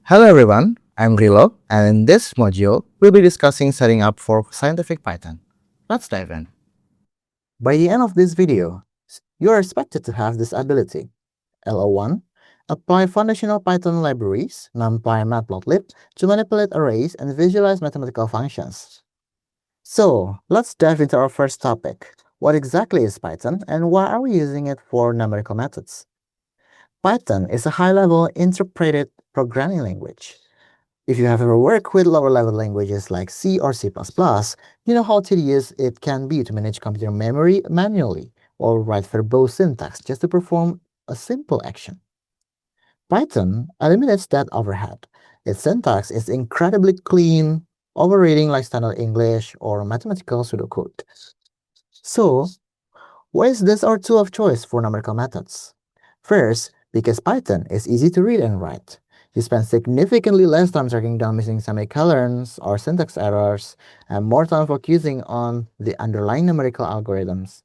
Hello everyone, I'm Rilo, and in this module, we'll be discussing setting up for scientific Python. Let's dive in. By the end of this video, you are expected to have this ability. LO1. Apply foundational Python libraries, NumPy and Matplotlib, to manipulate arrays and visualize mathematical functions. So, let's dive into our first topic. What exactly is Python, and why are we using it for numerical methods? Python is a high-level interpreted programming language. If you have ever worked with lower-level languages like C or C++, you know how tedious it can be to manage computer memory manually or write verbose syntax just to perform a simple action. Python eliminates that overhead. Its syntax is incredibly clean, overreading like standard English or mathematical pseudocode. So, why is this our tool of choice for numerical methods? First, because Python is easy to read and write. You spend significantly less time tracking down missing semicolons or syntax errors, and more time focusing on the underlying numerical algorithms.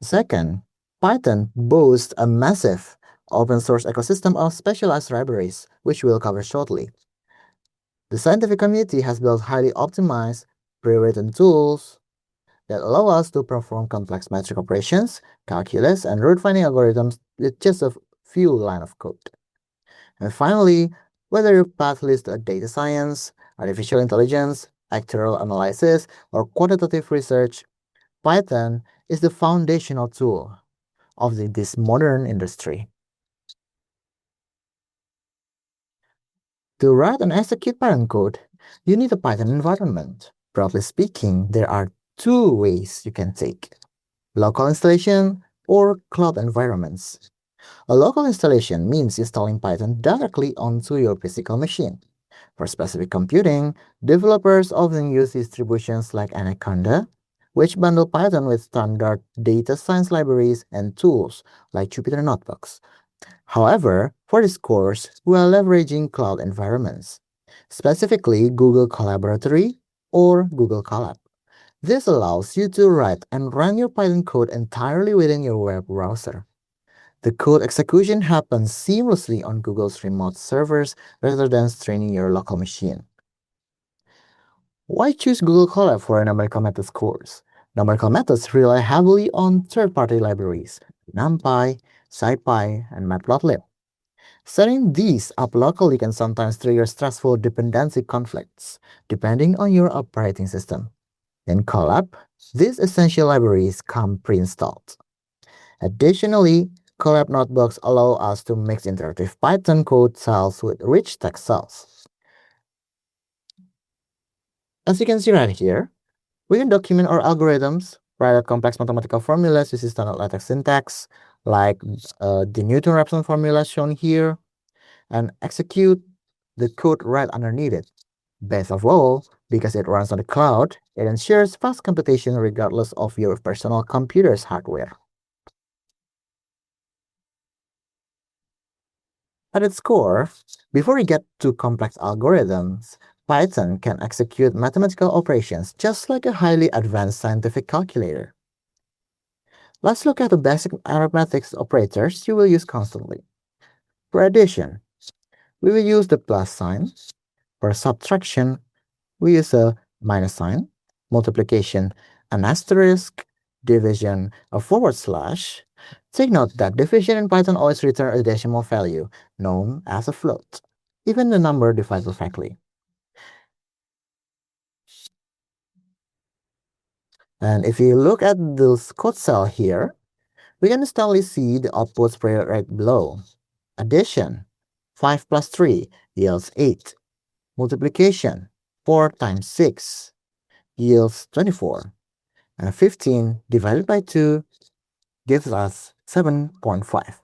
Second, Python boasts a massive open source ecosystem of specialized libraries, which we'll cover shortly. The scientific community has built highly optimized, pre-written tools that allow us to perform complex metric operations, calculus, and root-finding algorithms with just a few lines of code. And finally, whether your path leads to data science, artificial intelligence, actuarial analysis, or quantitative research, Python is the foundational tool of this modern industry. To write and execute Python code, you need a Python environment. Broadly speaking, there are two ways you can take: local installation or cloud environments. A local installation means installing Python directly onto your physical machine. For specific computing, developers often use distributions like Anaconda, which bundle Python with standard data science libraries and tools like Jupyter Notebooks. However, for this course, we are leveraging cloud environments, specifically Google Collaboratory or Google Colab. This allows you to write and run your Python code entirely within your web browser. The code execution happens seamlessly on Google's remote servers rather than straining your local machine. Why choose Google Colab for a numerical methods course? Numerical methods rely heavily on third-party libraries, NumPy, SciPy, and Matplotlib. Setting these up locally can sometimes trigger stressful dependency conflicts, depending on your operating system. In Colab, these essential libraries come pre-installed. Additionally, Colab notebooks allow us to mix interactive Python code cells with rich text cells. As you can see right here, we can document our algorithms, write out complex mathematical formulas using standard LaTeX syntax, like the Newton-Raphson formula shown here, and execute the code right underneath it. Best of all, because it runs on the cloud, it ensures fast computation regardless of your personal computer's hardware. At its core, before we get to complex algorithms, Python can execute mathematical operations just like a highly advanced scientific calculator. Let's look at the basic arithmetic operators you will use constantly. For addition, we will use the plus sign. For subtraction, we use a minus sign. Multiplication, an asterisk. Division, a forward slash. Take note that division in Python always returns a decimal value, known as a float, even the number divided perfectly. And if you look at this code cell here, we can instantly see the output spread right below. Addition, 5 plus 3 yields 8. Multiplication, 4 times 6 yields 24. And 15 divided by 2 gives us 7.5.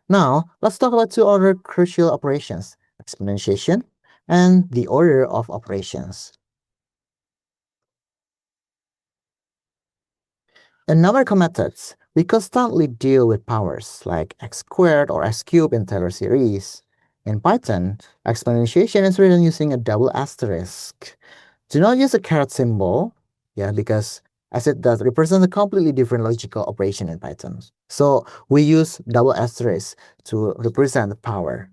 Now, let's talk about two other crucial operations, exponentiation and the order of operations. In numerical methods, we constantly deal with powers like x squared or x cubed in Taylor series. In Python, exponentiation is written using a double asterisk. Do not use a caret symbol, because as it does represent a completely different logical operation in Python. So we use double asterisk to represent the power.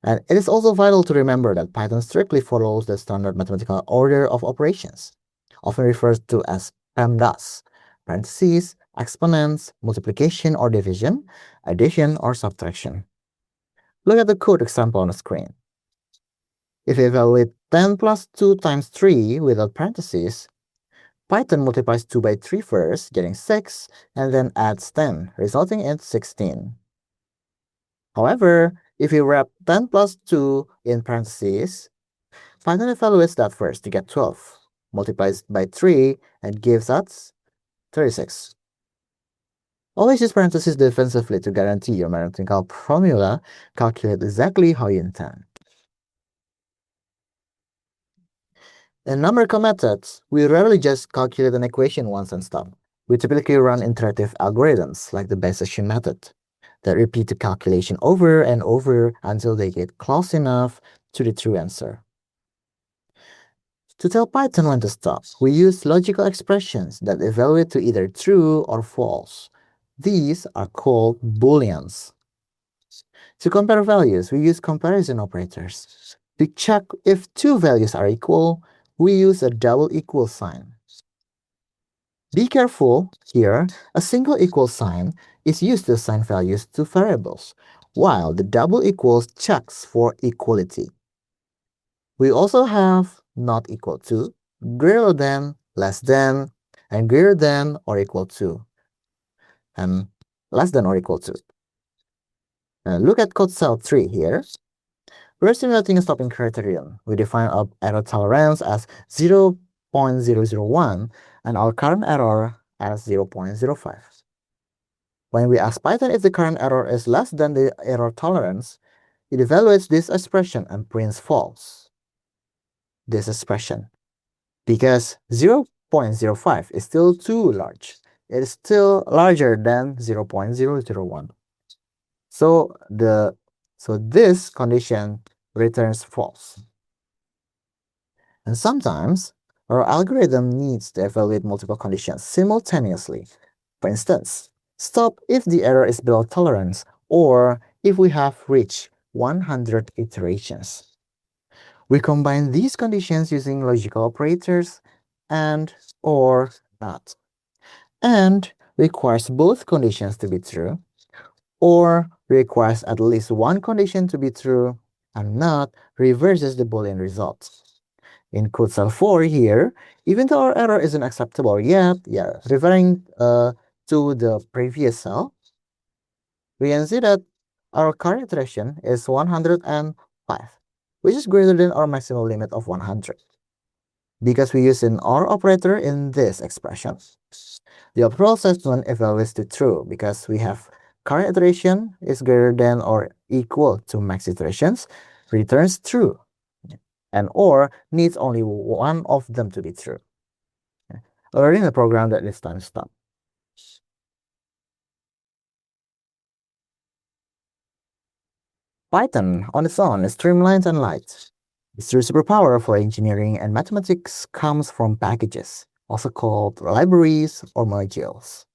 And it is also vital to remember that Python strictly follows the standard mathematical order of operations, often referred to as PEMDAS, parentheses, exponents, multiplication or division, addition or subtraction. Look at the code example on the screen. If we evaluate 10 plus 2 times 3 without parentheses, Python multiplies 2 by 3 first, getting 6, and then adds 10, resulting in 16. However, if we wrap 10 plus 2 in parentheses, Python evaluates that first to get 12, multiplies by 3, and gives us 36. Always use parentheses defensively to guarantee your mathematical formula calculates exactly how you intend. In numerical methods, we rarely just calculate an equation once and stop. We typically run iterative algorithms like the Bayesian method that repeat the calculation over and over until they get close enough to the true answer. To tell Python when to stop, we use logical expressions that evaluate to either true or false. These are called booleans. To compare values, we use comparison operators. To check if two values are equal, we use a double equal sign. Be careful, here, a single equal sign is used to assign values to variables, while the double equals checks for equality. We also have not equal to, greater than, less than, and greater than or equal to, and less than or equal to. Look at code cell 3 here. We're simulating a stopping criterion. We define our error tolerance as 0.001 and our current error as 0.05. When we ask Python if the current error is less than the error tolerance, it evaluates this expression and prints false. This expression, because 0.05 is still too large. It is still larger than 0.001. So this condition returns false. And sometimes our algorithm needs to evaluate multiple conditions simultaneously. For instance, stop if the error is below tolerance or if we have reached 100 iterations. We combine these conditions using logical operators and or not. And requires both conditions to be true, or requires at least one condition to be true, and not reverses the Boolean result. In code cell 4 here, even though our error isn't acceptable yet, referring to the previous cell, we can see that our current iteration is 105, which is greater than our maximum limit of 100. Because we use an OR operator in this expression, the overall assessment evaluates to true because we have current iteration is greater than or equal to max iterations, returns true, and OR needs only one of them to be true. Already in the program that this time stop. Python on its own is streamlined and light. Its true superpower for engineering and mathematics comes from packages, also called libraries or modules.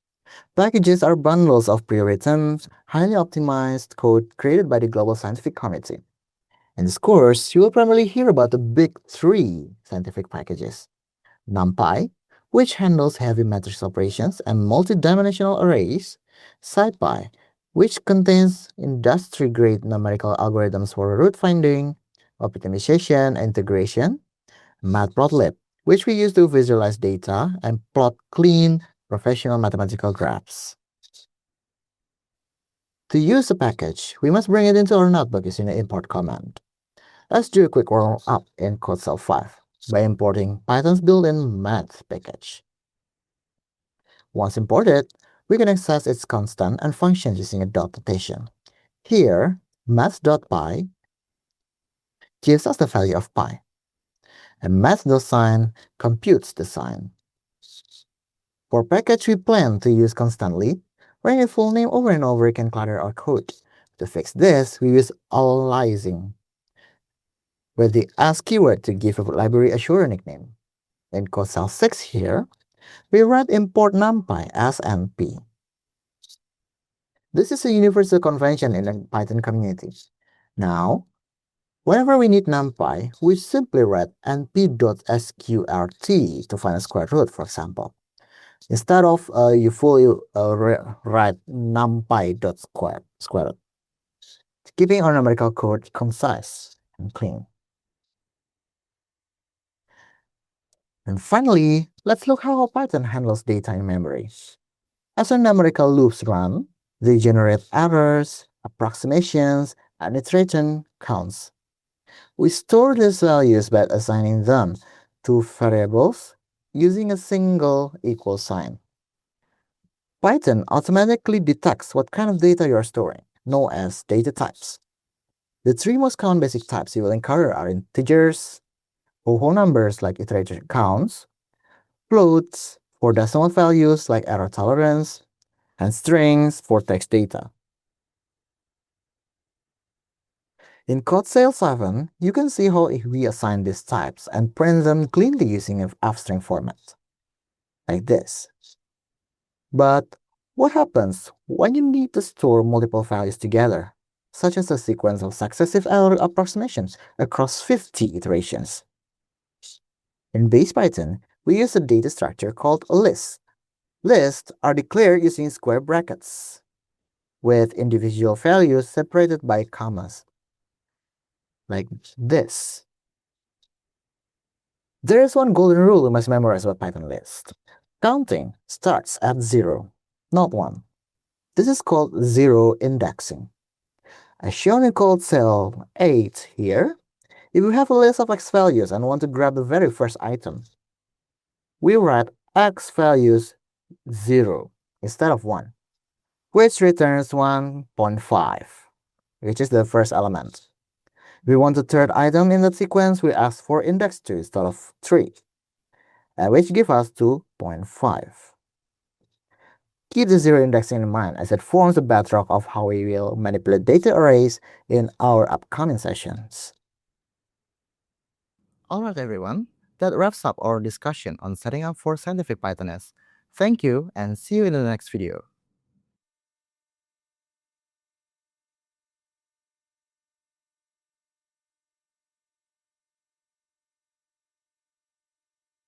Packages are bundles of pre-written, highly optimized code created by the global scientific community. In this course, you will primarily hear about the big three scientific packages. NumPy, which handles heavy matrix operations and multi-dimensional arrays. SciPy, which contains industry-grade numerical algorithms for root finding, optimization, and integration. Matplotlib, which we use to visualize data and plot clean, professional mathematical graphs. To use a package, we must bring it into our notebook using the import command. Let's do a quick warm-up in code cell 5 by importing Python's built-in math package. Once imported, we can access its constant and functions using a dot notation. Here, math.py gives us the value of pi, and math.sign computes the sign. For package we plan to use constantly, writing a full name over and over can clutter our code. To fix this, we use aliasing with the as keyword to give a library a shorter nickname. In code cell 6 here, we write import numpy as np. This is a universal convention in the Python community. Now, Whenever we need NumPy, we simply write np.sqrt to find a square root, for example. Instead of you fully write numpy.square root, keeping our numerical code concise and clean. And finally, let's look how Python handles data in memory. As our numerical loops run, they generate errors, approximations, and iteration counts. We store these values by assigning them to variables using a single equal sign. Python automatically detects what kind of data you are storing, known as data types. The three most common basic types you will encounter are integers, whole numbers like iteration counts, floats for decimal values like error tolerance, and strings for text data. In Code Cell 7, you can see how we assign these types and print them cleanly using an f-string format, like this. But what happens when you need to store multiple values together, such as a sequence of successive error approximations across 50 iterations? In base Python, we use a data structure called a list. Lists are declared using square brackets, with individual values separated by commas, like this. There is one golden rule you must memorize about Python list. Counting starts at 0, not 1. This is called zero indexing. As shown in code cell 8 here, if we have a list of x values and want to grab the very first item, we write x values 0 instead of 1, which returns 1.5, which is the first element. If we want the third item in the sequence, we ask for index 2 instead of 3, which gives us 2.5. Keep the zero indexing in mind as it forms the bedrock of how we will manipulate data arrays in our upcoming sessions. Alright everyone, that wraps up our discussion on setting up for scientific Pythoness. Thank you and see you in the next video.